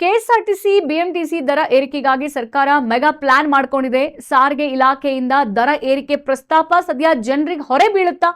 KSRTC BMTC ದರ ಏರಿಕೆಗಾಗಿ ಸರ್ಕಾರ mega plan ಮಾಡ್ಕೊಂಡಿದೆ. ಸಾರಿಗೆ ಇಲಾಖೆಯಿಂದ ದರ ಏರಿಕೆ ಪ್ರಸ್ತಾಪ ಸದ್ಯ ಜನರಿಗೆ ಹೊರೆ ಬೀಳುತ್ತಾ?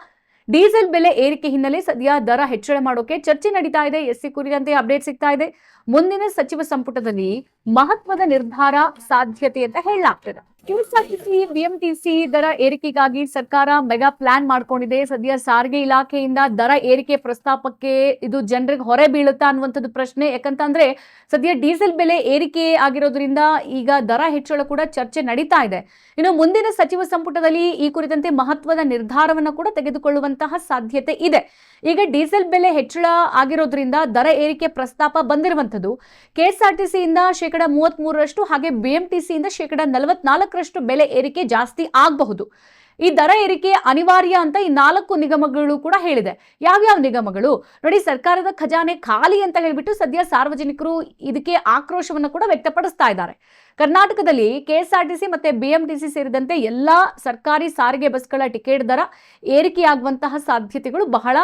ಡೀಸೆಲ್ ಬೆಲೆ ಏರಿಕೆ ಹಿನ್ನೆಲೆ ಸದ್ಯ ದರ ಹೆಚ್ಚಳ ಮಾಡೋಕೆ ಚರ್ಚೆ ನಡೀತಾ ಇದೆ. ಎಸ್ಸಿ ಕುರಿತಂತೆ ಅಪ್ಡೇಟ್ ಸಿಗ್ತಾ ಇದೆ. ಮುಂದಿನ ಸಚಿವ ಸಂಪುಟದಲ್ಲಿ ಮಹತ್ವದ ನಿರ್ಧಾರ ಸಾಧ್ಯತೆ ಅಂತ ಹೇಳಲಾಗ್ತಿದೆ. ಕೆಎಸ್ಆರ್ಟಿಸಿ ಬಿಎಂಟಿಸಿ ದರ ಏರಿಕೆಗಾಗಿ ಸರ್ಕಾರ ಮೆಗಾ ಪ್ಲಾನ್ ಮಾಡ್ಕೊಂಡಿದೆ. ಸದ್ಯ ಸಾರಿಗೆ ಇಲಾಖೆಯಿಂದ ದರ ಏರಿಕೆ ಪ್ರಸ್ತಾಪಕ್ಕೆ ಇದು ಜನರಿಗೆ ಹೊರೆ ಬೀಳುತ್ತಾ ಅನ್ನುವಂಥದ್ದು ಪ್ರಶ್ನೆ. ಯಾಕಂತಂದ್ರೆ ಸದ್ಯ ಡೀಸೆಲ್ ಬೆಲೆ ಏರಿಕೆ ಆಗಿರೋದ್ರಿಂದ ಈಗ ದರ ಹೆಚ್ಚಳ ಕೂಡ ಚರ್ಚೆ ನಡೀತಾ ಇದೆ. ಇನ್ನು ಮುಂದಿನ ಸಚಿವ ಸಂಪುಟದಲ್ಲಿ ಈ ಕುರಿತಂತೆ ಮಹತ್ವದ ನಿರ್ಧಾರವನ್ನು ಕೂಡ ತೆಗೆದುಕೊಳ್ಳುವಂತಹ ಸಾಧ್ಯತೆ ಇದೆ. ಈಗ ಡೀಸೆಲ್ ಬೆಲೆ ಹೆಚ್ಚಳ ಆಗಿರೋದ್ರಿಂದ ದರ ಏರಿಕೆ ಪ್ರಸ್ತಾಪ ಬಂದಿರುವಂತದ್ದು ಕೆಎಸ್ಆರ್ಟಿಸಿಯಿಂದ 33% ಹಾಗೆ ಬಿಎಂಟಿಸಿಯಿಂದ 44% ಬೆಲೆ ಏರಿಕೆ ಜಾಸ್ತಿ ಆಗಬಹುದು. ಈ ದರ ಏರಿಕೆ ಅನಿವಾರ್ಯ ಅಂತ ಈ 4 ನಿಗಮಗಳು ಕೂಡ ಹೇಳಿದೆ. ಯಾವ್ಯಾವ ನಿಗಮಗಳು ನೋಡಿ, ಸರ್ಕಾರದ ಖಜಾನೆ ಖಾಲಿ ಅಂತ ಹೇಳ್ಬಿಟ್ಟು ಸದ್ಯ ಸಾರ್ವಜನಿಕರು ಇದಕ್ಕೆ ಆಕ್ರೋಶವನ್ನು ಕೂಡ ವ್ಯಕ್ತಪಡಿಸ್ತಾ ಇದ್ದಾರೆ. ಕರ್ನಾಟಕದಲ್ಲಿ ಕೆಎಸ್ಆರ್ಟಿಸಿ ಮತ್ತೆ ಬಿಎಂಟಿಸಿ ಸೇರಿದಂತೆ ಎಲ್ಲಾ ಸರ್ಕಾರಿ ಸಾರಿಗೆ ಬಸ್ಗಳ ಟಿಕೆಟ್ ದರ ಏರಿಕೆಯಾಗುವಂತಹ ಸಾಧ್ಯತೆಗಳು ಬಹಳ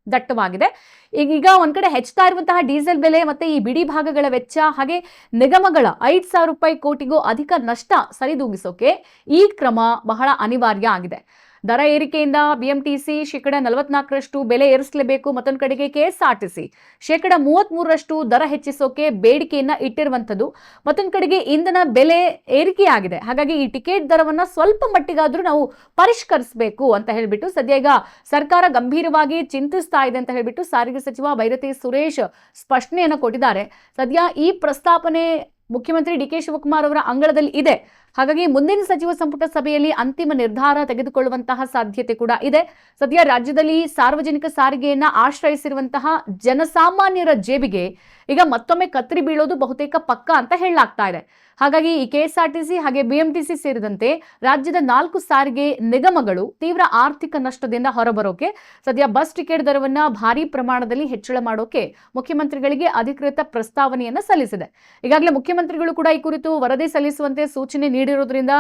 ದಟ್ಟವಾಗಿದೆ. ಈಗ ಒಂದ್ ಕಡೆ ಹೆಚ್ಚುತ್ತಾ ಇರುವಂತಹ ಡೀಸೆಲ್ ಬೆಲೆ ಮತ್ತೆ ಈ ಬಿಡಿ ಭಾಗಗಳ ವೆಚ್ಚ ಹಾಗೆ ನಿಗಮಗಳ 5,000 ರೂಪಾಯಿ ಕೋಟಿಗೂ ಅಧಿಕ ನಷ್ಟ ಸರಿದೂಗಿಸೋಕೆ ಈ ಕ್ರಮ ಬಹಳ ಅನಿವಾರ್ಯ ಆಗಿದೆ. ದರ ಏರಿಕೆಯಿಂದ ಬಿಎಂಟಿಸಿ 44% ಬೆಲೆ ಏರಿಸಲೇಬೇಕು. ಮತ್ತೊಂದು ಕಡೆಗೆ ಕೆಎಸ್ಆರ್ಟಿಸಿ 33% ದರ ಹೆಚ್ಚಿಸೋಕೆ ಬೇಡಿಕೆಯನ್ನ ಇಟ್ಟಿರುವಂತದ್ದು. ಮತ್ತೊಂದು ಕಡೆಗೆ ಇಂಧನ ಬೆಲೆ ಏರಿಕೆಯಾಗಿದೆ. ಹಾಗಾಗಿ ಈ ಟಿಕೆಟ್ ದರವನ್ನ ಸ್ವಲ್ಪ ಮಟ್ಟಿಗಾದ್ರೂ ನಾವು ಪರಿಷ್ಕರಿಸಬೇಕು ಅಂತ ಹೇಳ್ಬಿಟ್ಟು ಸದ್ಯ ಈಗ ಸರ್ಕಾರ ಗಂಭೀರವಾಗಿ ಚಿಂತಿಸ್ತಾ ಇದೆ ಅಂತ ಹೇಳ್ಬಿಟ್ಟು ಸಾರಿಗೆ ಸಚಿವ ಬೈರತಿ ಸುರೇಶ್ ಸ್ಪಷ್ಟನೆಯನ್ನ ಕೊಟ್ಟಿದ್ದಾರೆ. ಸದ್ಯ ಈ ಪ್ರಸ್ತಾಪನೆ ಮುಖ್ಯಮಂತ್ರಿ ಡಿ ಕೆ ಶಿವಕುಮಾರ್ ಅವರ ಅಂಗಳದಲ್ಲಿ ಇದೆ. ಹಾಗಾಗಿ ಮುಂದಿನ ಸಚಿವ ಸಂಪುಟ ಸಭೆಯಲ್ಲಿ ಅಂತಿಮ ನಿರ್ಧಾರ ತೆಗೆದುಕೊಳ್ಳುವಂತಹ ಸಾಧ್ಯತೆ ಕೂಡ ಇದೆ. ಸದ್ಯ ರಾಜ್ಯದಲ್ಲಿ ಸಾರ್ವಜನಿಕ ಸಾರಿಗೆಯನ್ನ ಆಶ್ರಯಿಸಿರುವಂತಹ ಜನಸಾಮಾನ್ಯರ ಜೇಬಿಗೆ ಈಗ ಮತ್ತೊಮ್ಮೆ ಕತ್ತರಿ ಬೀಳೋದು ಬಹುತೇಕ ಪಕ್ಕ ಅಂತ ಹೇಳಲಾಗ್ತಾ ಇದೆ. ಹಾಗಾಗಿ ಈ ಕೆಎಸ್ಆರ್ಟಿಸಿ ಹಾಗೆ ಬಿಎಂಟಿಸಿ ಸೇರಿದಂತೆ ರಾಜ್ಯದ 4 ಸಾರಿಗೆ ನಿಗಮಗಳು ತೀವ್ರ ಆರ್ಥಿಕ ನಷ್ಟದಿಂದ ಹೊರಬರೋಕೆ ಸದ್ಯ ಬಸ್ ಟಿಕೆಟ್ ದರವನ್ನ ಭಾರಿ ಪ್ರಮಾಣದಲ್ಲಿ ಹೆಚ್ಚಳ ಮಾಡೋಕೆ ಮುಖ್ಯಮಂತ್ರಿಗಳಿಗೆ ಅಧಿಕೃತ ಪ್ರಸ್ತಾವನೆಯನ್ನ ಸಲ್ಲಿಸಿದೆ. ಈಗಾಗಲೇ ಮುಖ್ಯಮಂತ್ರಿಗಳು ಕೂಡ ಈ ಕುರಿತು ವರದಿ ಸಲ್ಲಿಸುವಂತೆ ಸೂಚನೆ ನೀಡಿರೋದ್ರಿಂದ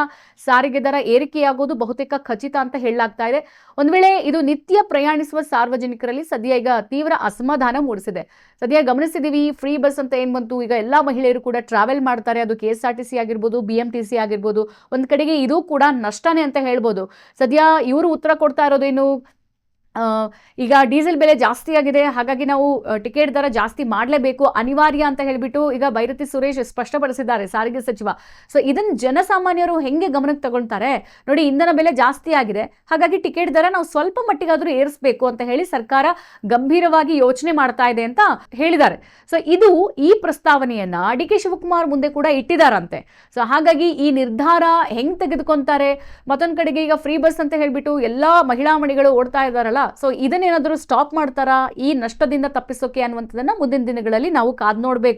ಸಾರಿಗೆ ದರ ಏರಿಕೆಯಾಗೋದು ಬಹುತೇಕ ಖಚಿತ ಅಂತ ಹೇಳಲಾಗ್ತಾ ಇದೆ. ಒಂದ್ ವೇಳೆ ಇದು ನಿತ್ಯ ಪ್ರಯಾಣಿಸುವ ಸಾರ್ವಜನಿಕರಲ್ಲಿ ಸದ್ಯ ಈಗ ತೀವ್ರ ಅಸಮಾಧಾನ ಮೂಡಿಸಿದೆ. ಸದ್ಯ ಗಮನಿಸಿದೀವಿ, ಫ್ರೀ ಬಸ್ ಅಂತ ಏನ್ ಬಂತು, ಈಗ ಎಲ್ಲಾ ಮಹಿಳೆಯರು ಕೂಡ ಟ್ರಾವೆಲ್ ಮಾಡ್ತಾರೆ. ಅದು ಕೆಎಸ್ಆರ್ಟಿಸಿ ಆಗಿರ್ಬೋದು, ಬಿಎಂಟಿಸಿ ಆಗಿರ್ಬೋದು. ಒಂದ್ ಕಡೆಗೆ ಇದು ಕೂಡ ನಷ್ಟನೇ ಅಂತ ಹೇಳ್ಬೋದು. ಸದ್ಯ ಇವರು ಉತ್ತರ ಕೊಡ್ತಾ ಇರೋದೇನು, ಈಗ ಡೀಸೆಲ್ ಬೆಲೆ ಜಾಸ್ತಿ ಆಗಿದೆ, ಹಾಗಾಗಿ ನಾವು ಟಿಕೆಟ್ ದರ ಜಾಸ್ತಿ ಮಾಡಲೇಬೇಕು, ಅನಿವಾರ್ಯ ಅಂತ ಹೇಳ್ಬಿಟ್ಟು ಈಗ ಬೈರತಿ ಸುರೇಶ್ ಸ್ಪಷ್ಟಪಡಿಸಿದ್ದಾರೆ, ಸಾರಿಗೆ ಸಚಿವ. ಸೊ ಇದನ್ನ ಜನಸಾಮಾನ್ಯರು ಹೆಂಗೆ ಗಮನಕ್ಕೆ ತಗೊಳ್ತಾರೆ ನೋಡಿ, ಇಂಧನ ಬೆಲೆ ಜಾಸ್ತಿ ಆಗಿದೆ, ಹಾಗಾಗಿ ಟಿಕೆಟ್ ದರ ನಾವು ಸ್ವಲ್ಪ ಮಟ್ಟಿಗಾದ್ರೂ ಏರಿಸಬೇಕು ಅಂತ ಹೇಳಿ ಸರ್ಕಾರ ಗಂಭೀರವಾಗಿ ಯೋಚನೆ ಮಾಡ್ತಾ ಇದೆ ಅಂತ ಹೇಳಿದ್ದಾರೆ. ಸೊ ಇದು ಈ ಪ್ರಸ್ತಾವನೆಯನ್ನ ಡಿ ಕೆ ಶಿವಕುಮಾರ್ ಮುಂದೆ ಕೂಡ ಇಟ್ಟಿದಾರಂತೆ. ಸೊ ಹಾಗಾಗಿ ಈ ನಿರ್ಧಾರ ಹೆಂಗ್ ತೆಗೆದುಕೊಂತಾರೆ, ಮತ್ತೊಂದ್ ಕಡೆಗೆ ಈಗ ಫ್ರೀ ಬಸ್ ಅಂತ ಹೇಳ್ಬಿಟ್ಟು ಎಲ್ಲಾ ಮಹಿಳಾ ಮಣಿಗಳು ಓಡ್ತಾ ಇದಾರಲ್ಲ, ಸೊ ಇದನ್ನೇನಾದರೂ ಸ್ಟಾಪ್ ಮಾಡ್ತಾರಾ ಈ ನಷ್ಟದಿಂದ ತಪ್ಪಿಸೋಕೆ ಅನ್ನುವಂಥದ್ದನ್ನ ಮುಂದಿನ ದಿನಗಳಲ್ಲಿ ನಾವು ಕಾದ್ ನೋಡ್ಬೇಕು.